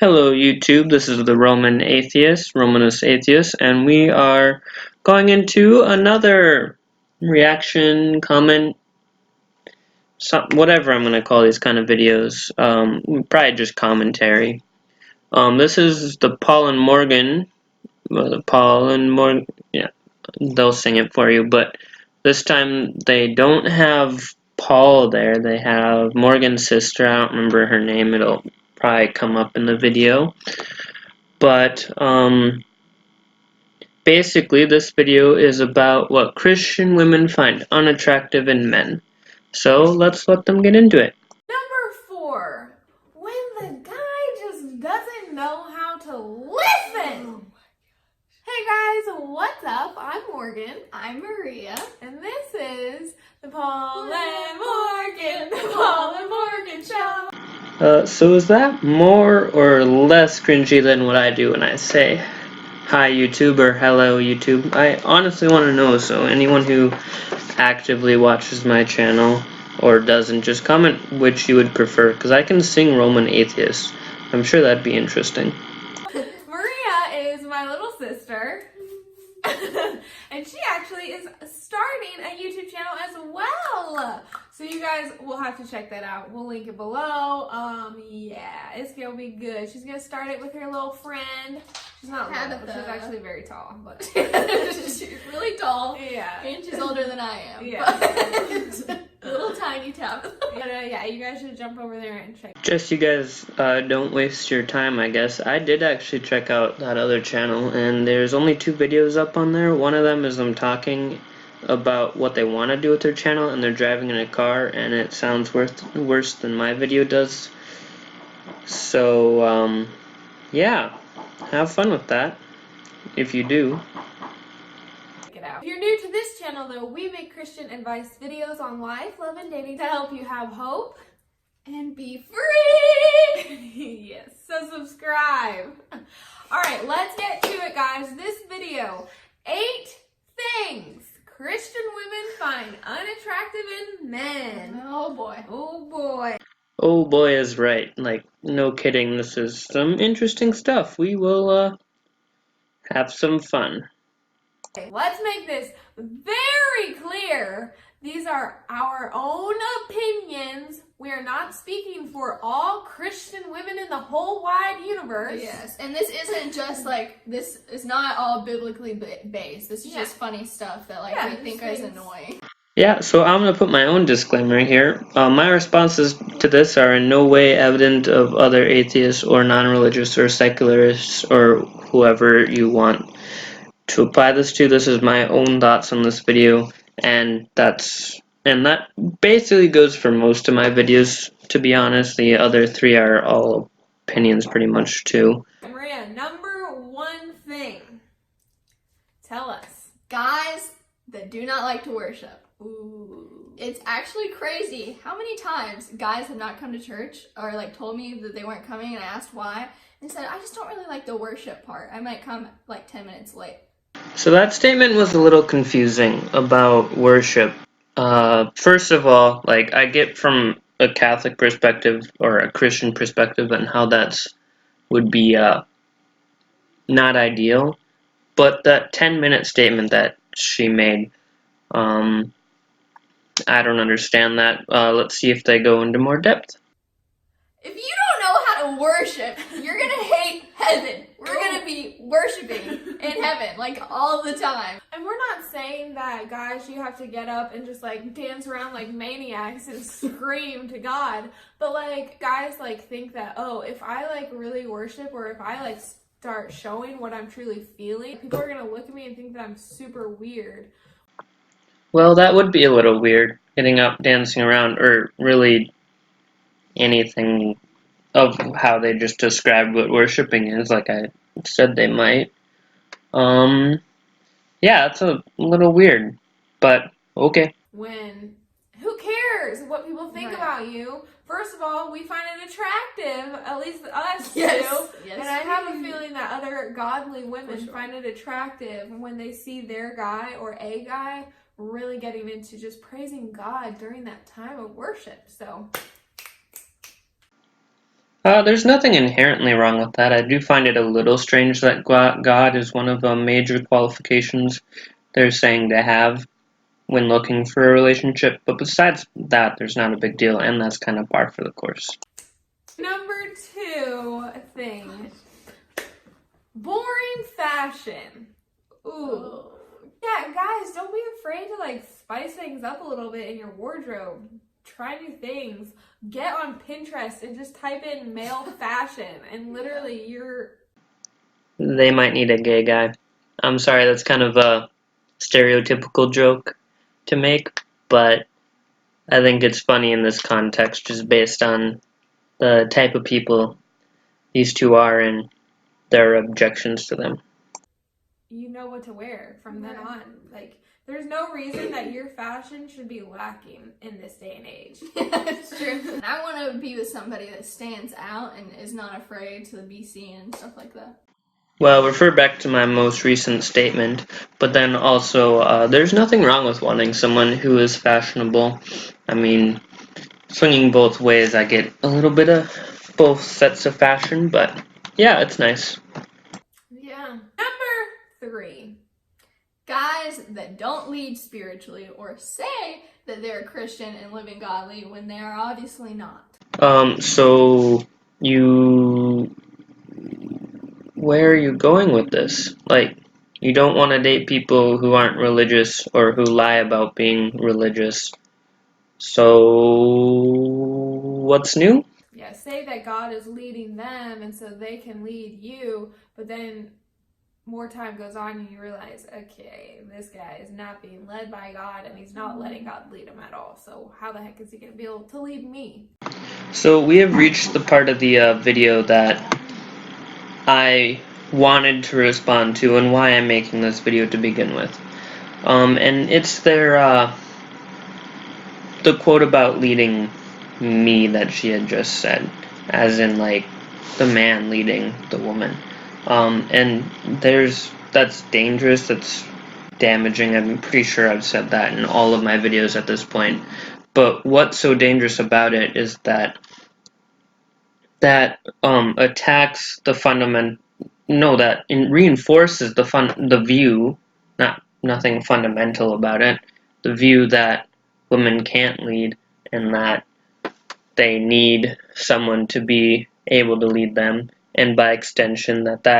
Hello YouTube, this is the Romanus Atheist, and we are going into another reaction, comment, whatever I'm going to call these kind of videos, probably just commentary. This is the Paul and Morgan, yeah, they'll sing it for you, but this time they don't have Paul there, they have Morgan's sister. I don't remember her name, it'll probably come up in the video. But basically this video is about what Christian women find unattractive in men. So let's let them get into it. Number 4, when the guy just doesn't know how to listen. Hey guys, what's up? I'm Morgan. I'm Maria. And this is the Paul and Morgan Show. So is that more or less cringy than what I do when I say hi YouTube or hello YouTube? I honestly want to know, so anyone who actively watches my channel or doesn't, just comment which you would prefer, because I can sing Roman Atheist. I'm sure that'd be interesting. Maria is my little sister. And she actually is starting a YouTube channel as well. So you guys will have to check that out. We'll link it below. Yeah, it's gonna be good. She's gonna start it with her little friend. She's not little, but she's actually very tall. But She's really tall. yeah. And she's older than I am. Yeah. Little tiny tab. But yeah, you guys should jump over there and check. Just you guys don't waste your time, I guess. I did actually check out that other channel, and there's only 2 videos up on there. One of them is them talking about what they want to do with their channel, and they're driving in a car, and it sounds worse than my video does. So, yeah, have fun with that, if you do. If you're new to this channel though, we make Christian advice videos on life, love, and dating to help you have hope And be free! Yes, so subscribe. Alright, let's get to it guys. This video, 8 things Christian women find unattractive in men. Oh boy. Oh boy. Oh boy is right. Like, no kidding, this is some interesting stuff. We will, have some fun. Okay, let's make this very clear. These are our own opinions. We are not speaking for all Christian women in the whole wide universe. Yes, and this isn't just like, this is not all biblically based. This is just funny stuff that we think is annoying. Yeah, so I'm going to put my own disclaimer here. My responses to this are in no way evident of other atheists or non-religious or secularists or whoever you want to apply this to. This is my own thoughts on this video, and that basically goes for most of my videos, to be honest. The other 3 are all opinions pretty much too. Maria, number 1 thing. Tell us. Guys that do not like to worship. Ooh. It's actually crazy how many times guys have not come to church or told me that they weren't coming, and I asked why. And said, I just don't really like the worship part. I might come 10 minutes late. So that statement was a little confusing about worship. First of all, I get from a Catholic perspective or a Christian perspective and how would be not ideal, but that 10-minute statement that she made, I don't understand that. Let's see if they go into more depth. If you don't know how to worship, you're gonna hate heaven. We're gonna be worshiping in heaven all the time. And we're not saying that, guys, you have to get up and just dance around like maniacs and scream to God. But guys think that, oh, if I really worship, or if I start showing what I'm truly feeling, people are gonna look at me and think that I'm super weird. Well, that would be a little weird, getting up, dancing around, or really anything of how they just described what worshiping is, like I said they might. Yeah, it's a little weird, but okay. Who cares what people think about you? First of all, we find it attractive, at least us Yes. do. Yes. And I have a feeling that other godly women find it attractive when they see their guy or a guy really getting into just praising God during that time of worship. So There's nothing inherently wrong with that. I do find it a little strange that God is one of the major qualifications they're saying to have when looking for a relationship, but besides that, there's not a big deal, and that's kind of par for the course. Number 2 thing. Boring fashion. Ooh. Yeah, guys, don't be afraid to like spice things up a little bit in your wardrobe. Try new things. Get on Pinterest and just type in male fashion, and literally They might need a gay guy. I'm sorry, that's kind of a stereotypical joke to make, but I think it's funny in this context just based on the type of people these two are and their objections to them. you know what to wear from then on. Like, there's no reason that your fashion should be lacking in this day and age. It's true. I want to be with somebody that stands out and is not afraid to be seen and stuff like that. Well, refer back to my most recent statement, but then also, there's nothing wrong with wanting someone who is fashionable. I mean, swinging both ways, I get a little bit of both sets of fashion, but yeah, it's nice. Yeah. Number 3. Guys that don't lead spiritually or say that they're Christian and living godly when they are obviously not. So where are you going with this? Like, you don't want to date people who aren't religious or who lie about being religious. So, what's new? Yeah, say that God is leading them and so they can lead you, but then more time goes on and you realize, okay, this guy is not being led by God and he's not letting God lead him at all. So how the heck is he going to be able to lead me? So, we have reached the part of the video that I wanted to respond to and why I'm making this video to begin with. And it's the quote about leading me that she had just said, as in like the man leading the woman. And that's dangerous, that's damaging. I'm pretty sure I've said that in all of my videos at this point. But what's so dangerous about it is that attacks the reinforces the view, nothing fundamental about it, the view that women can't lead and that they need someone to be able to lead them, and by extension that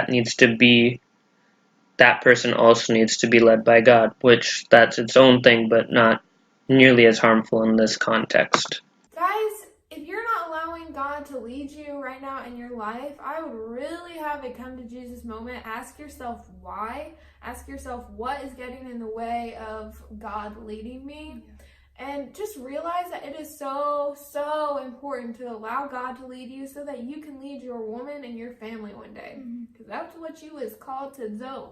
person also needs to be led by God, which that's its own thing, but not nearly as harmful in this context. Guys, if you're not allowing God to lead you right now in your life, I would really have a come to Jesus moment. Ask yourself why. Ask yourself what is getting in the way of God leading me. And just realize that it is so, so important to allow God to lead you so that you can lead your woman and your family one day. Because that's what you is called to do.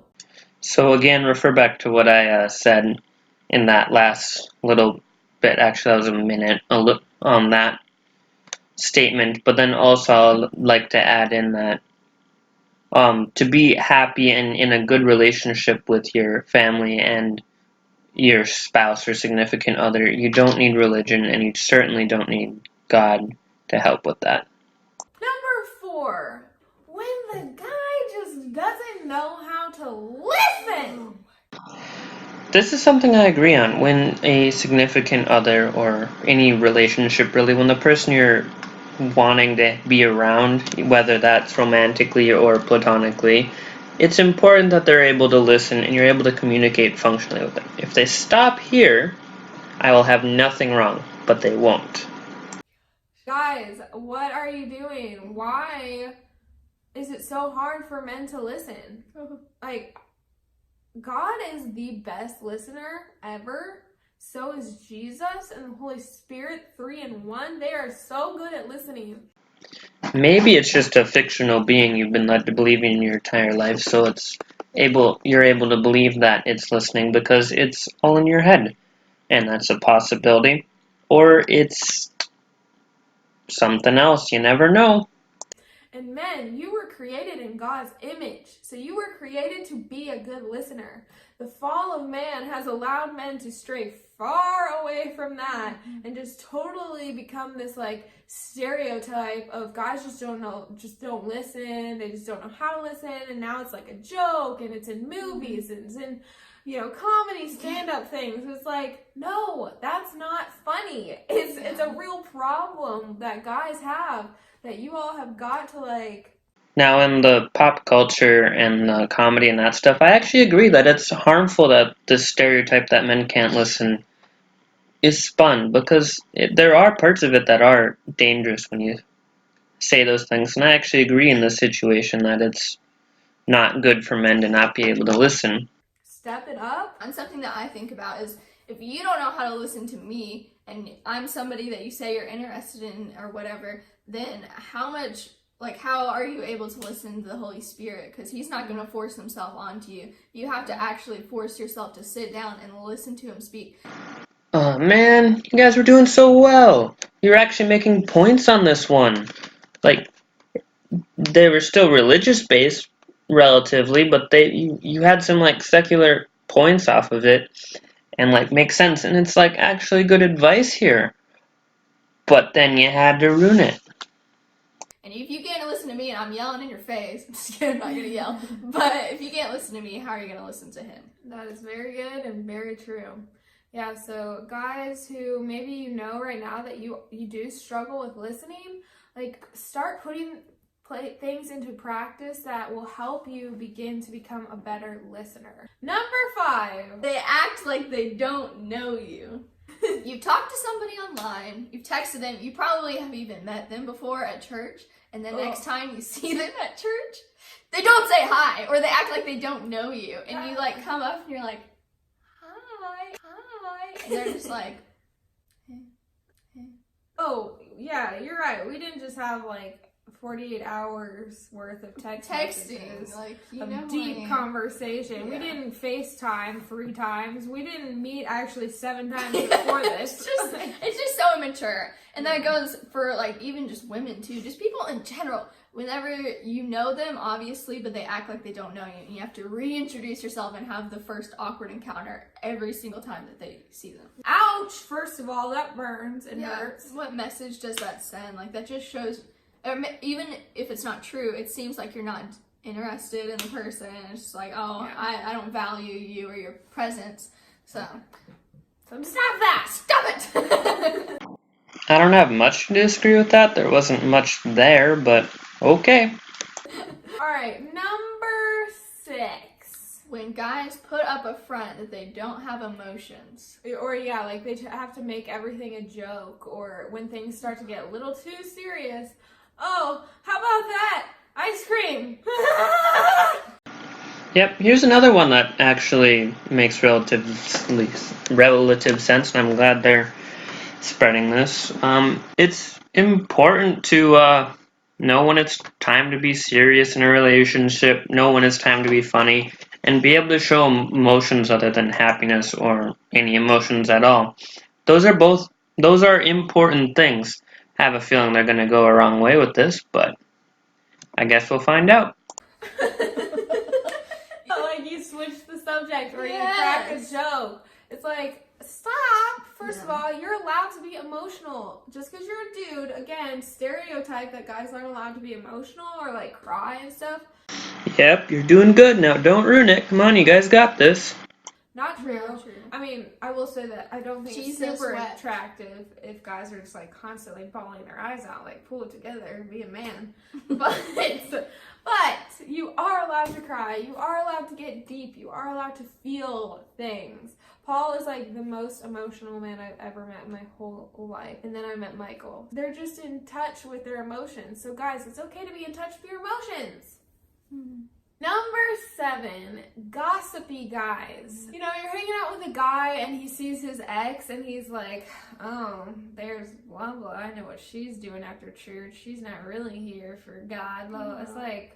So again, refer back to what I said in that last little bit. Actually, that was a minute on that statement. But then also, I'd like to add in that to be happy and in a good relationship with your family and your spouse or significant other, you don't need religion, and you certainly don't need God to help with that. Number 4, when the guy just doesn't know how to listen. This is something I agree on. When a significant other or any relationship, really, when the person you're wanting to be around, whether that's romantically or platonically, it's important that they're able to listen and you're able to communicate functionally with them. If they stop here, I will have nothing wrong, but they won't. Guys, what are you doing? Why is it so hard for men to listen? Like, God is the best listener ever. So is Jesus and the Holy Spirit, 3 in 1. They are so good at listening. Maybe it's just a fictional being you've been led to believe in your entire life, so you're able to believe that it's listening because it's all in your head, and that's a possibility. Or it's something else, you never know. And men, you were created in God's image. So you were created to be a good listener. The fall of man has allowed men to stray far away from that and just totally become this like stereotype of guys just don't listen, they just don't know how to listen, and now it's like a joke, and it's in movies and it's in comedy stand-up things. It's like, no, that's not funny. It's a real problem that guys have that you all have got to like. Now, in the pop culture and comedy and that stuff, I actually agree that it's harmful that this stereotype that men can't listen is spun, because there are parts of it that are dangerous when you say those things, and I actually agree in this situation that it's not good for men to not be able to listen. Step it up. And something that I think about is, if you don't know how to listen to me, and I'm somebody that you say you're interested in or whatever, then how are you able to listen to the Holy Spirit? Because he's not going to force himself onto you. You have to actually force yourself to sit down and listen to him speak. Oh man, you guys were doing so well. You're actually making points on this one. Like, they were still religious based relatively, but you had some like secular points off of it and like make sense, and it's like actually good advice here. But then you had to ruin it. And if you can't listen to me and I'm yelling in your face, I'm just kidding, I'm not going to yell. But if you can't listen to me, how are you going to listen to him? That is very good and very true. Yeah, so guys who maybe you know right now that you do struggle with listening, like start putting things into practice that will help you begin to become a better listener. Number 5. They act like they don't know you. You've talked to somebody online, you've texted them, you probably have even met them before at church, and the next time you see them at church, they don't say hi, or they act like they don't know you, and you like come up and you're like, hi, and they're just like, Oh, yeah, you're right. We didn't just have like 48 hours worth of texting, like, deep conversation. Yeah. We didn't FaceTime 3 times. We didn't meet actually 7 times before this. It's just so immature. And that goes for like even just women too, just people in general. Whenever you know them, obviously, but they act like they don't know you, and you have to reintroduce yourself and have the first awkward encounter every single time that they see them. Ouch! First of all, that burns and hurts. What message does that send? Like, that just shows, even if it's not true, it seems like you're not interested in the person. It's just like, I don't value you or your presence. So Stop that! stop it! I don't have much to disagree with that. There wasn't much there, but okay. Alright, number 6. When guys put up a front that they don't have emotions. Or yeah, like they have to make everything a joke, or when things start to get a little too serious. Oh, how about that? Ice cream! Yep, here's another one that actually makes relative sense, and I'm glad they're spreading this. It's important to know when it's time to be serious in a relationship, know when it's time to be funny, and be able to show emotions other than happiness or any emotions at all. Those are important things. I have a feeling they're going to go a wrong way with this, but I guess we'll find out. Like you switch the subject or you crack a joke. It's like, stop! First of all, you're allowed to be emotional. Just because you're a dude, again, stereotype that guys aren't allowed to be emotional or like cry and stuff. Yep, you're doing good now. Don't ruin it. Come on, you guys got this. Not true. I mean, I will say that I don't think it's super attractive if guys are just like constantly bawling their eyes out, like pull it together and be a man. But you are allowed to cry. You are allowed to get deep. You are allowed to feel things. Paul is like the most emotional man I've ever met in my whole life. And then I met Michael. They're just in touch with their emotions. So guys, it's okay to be in touch with your emotions. Number 7, gossipy guys. You know, you're hanging out with a guy and he sees his ex and he's like, oh, there's blah blah, I know what she's doing after church. She's not really here for God. Blah, blah. It's like...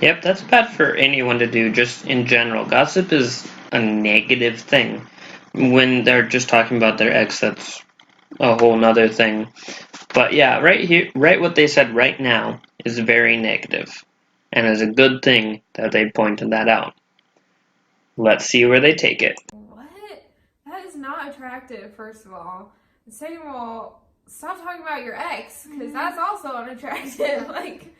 Yep, that's bad for anyone to do, just in general. Gossip is a negative thing. When they're just talking about their ex, that's a whole nother thing. But yeah, right here, right what they said right now is very negative, and is a good thing that they pointed that out. Let's see where they take it. What? That is not attractive, first of all. And second of all, stop talking about your ex, because that's also unattractive. Like,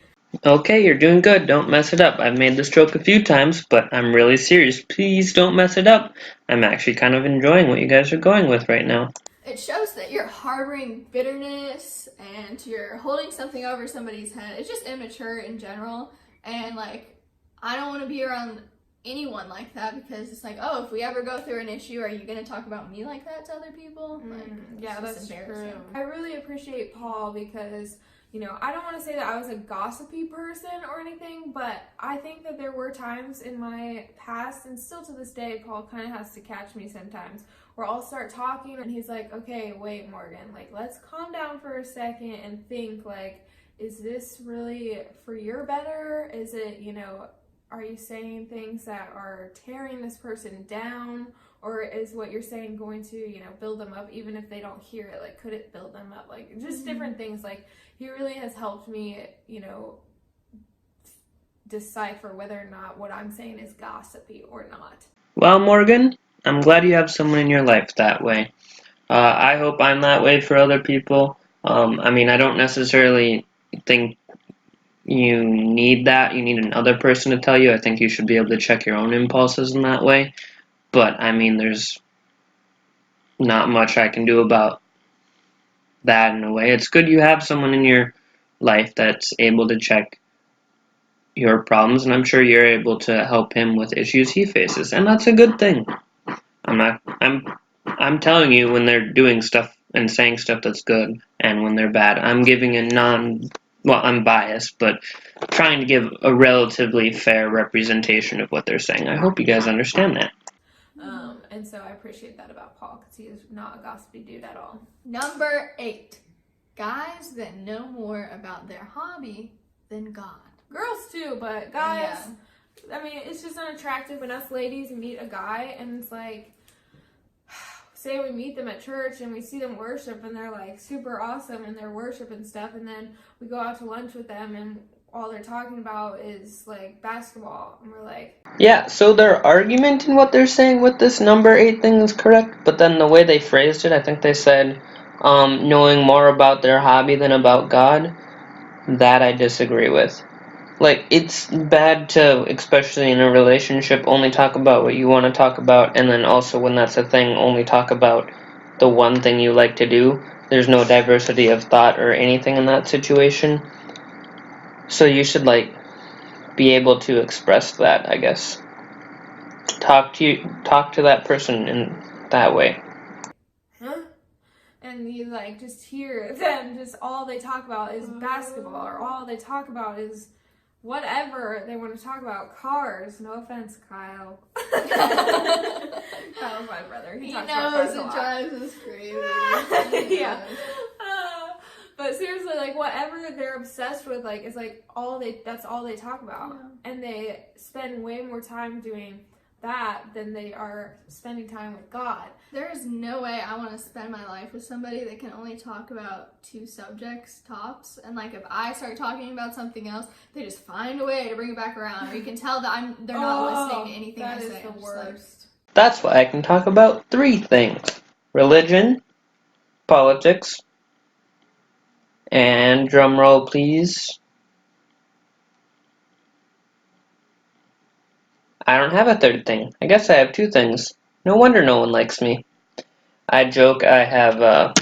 Okay, you're doing good. Don't mess it up. I've made this joke a few times, but I'm really serious. Please don't mess it up. I'm actually kind of enjoying what you guys are going with right now. It shows that you're harboring bitterness and you're holding something over somebody's head. It's just immature in general. And like, I don't want to be around anyone like that, because it's like, oh, if we ever go through an issue, are you going to talk about me like that to other people? Like, yeah, it's just that's embarrassing. true. I really appreciate Paul because, you know, I don't want to say that I was a gossipy person or anything, but I think that there were times in my past, and still to this day, Paul kind of has to catch me sometimes, where I'll start talking and he's like, okay, wait, Morgan, like, let's calm down for a second and think, like, is this really for your better? Is it, you know, are you saying things that are tearing this person down? Or is what you're saying going to, you know, build them up, even if they don't hear it? Like, could it build them up? Like, just different things. Like, he really has helped me, you know, decipher whether or not what I'm saying is gossipy or not. Well, Morgan, I'm glad you have someone in your life that way. I hope I'm that way for other people. I mean, I don't necessarily think you need that. You need another person to tell you. I think you should be able to check your own impulses in that way. But, I mean, there's not much I can do about that in a way. It's good you have someone in your life that's able to check your problems, and I'm sure you're able to help him with issues he faces, and that's a good thing. I'm telling you when they're doing stuff and saying stuff that's good, and when they're bad. I'm giving I'm biased, but trying to give a relatively fair representation of what they're saying. I hope you guys understand that. And so I appreciate that about Paul, because he is not a gossipy dude at all. Number 8, guys that know more about their hobby than God. Girls too, but guys, I mean, it's just unattractive when us ladies meet a guy and it's like, say we meet them at church and we see them worship and they're like super awesome and their worship and stuff, and then we go out to lunch with them and all they're talking about is like basketball, and we're like, Yeah, so their argument in what they're saying with this number 8 thing is correct, but then the way they phrased it, I think they said, knowing more about their hobby than about God, that I disagree with. Like, it's bad to, especially in a relationship, only talk about what you want to talk about, and then also when that's a thing, only talk about the one thing you like to do. There's no diversity of thought or anything in that situation. So you should, like, be able to express that, I guess. Talk to that person in that way. huh? And you like just hear them, just all they talk about is basketball, or all they talk about is whatever they want to talk about. Cars. No offense, Kyle. Kyle's my brother. He talks about cars a lot. Drives us crazy. Yeah. But seriously, like, whatever they're obsessed with, like, is like that's all they talk about. Yeah. And they spend way more time doing that than they are spending time with God. There is no way I want to spend my life with somebody that can only talk about 2 subjects tops. And like, if I start talking about something else, they just find a way to bring it back around. Or you can tell that they're not listening to anything I say. That is the worst. That's why I can talk about 3 things: religion, politics, and drumroll please, I don't have a 3rd thing. I guess I have 2 things. No wonder no one likes me. I joke I have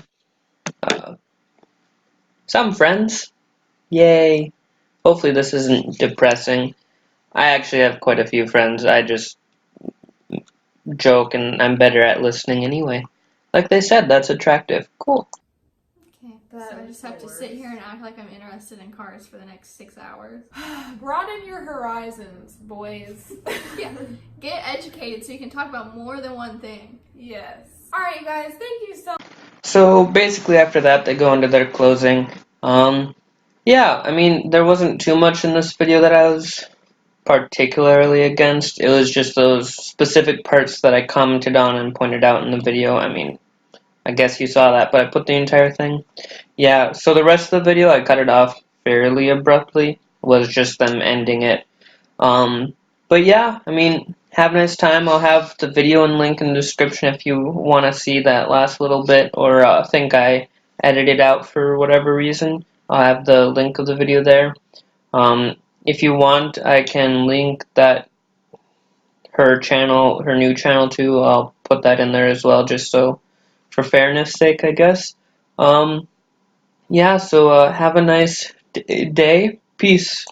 some friends. Yay. Hopefully this isn't depressing. I actually have quite a few friends. I just joke and I'm better at listening anyway. Like they said, that's attractive. Cool. Okay, so I just have to sit here and act like I'm interested in cars for the next 6 hours. Broaden your horizons, boys. Yeah, get educated so you can talk about more than one thing. Yes. Alright, you guys, thank you so much. So basically after that they go into their closing. Yeah, I mean, there wasn't too much in this video that I was particularly against. It was just those specific parts that I commented on and pointed out in the video. I mean, I guess you saw that, but I put the entire thing. Yeah, so the rest of the video I cut it off. fairly abruptly. Was just them ending it. But yeah, I mean, have a nice time. I'll have the video and link in the description if you want to see that last little bit, or think I edited out for whatever reason. I'll have the link of the video there. If you want, I can link that her channel, her new channel too. I'll put that in there as well, just so for fairness sake, I guess. Yeah, so have a nice day. Peace.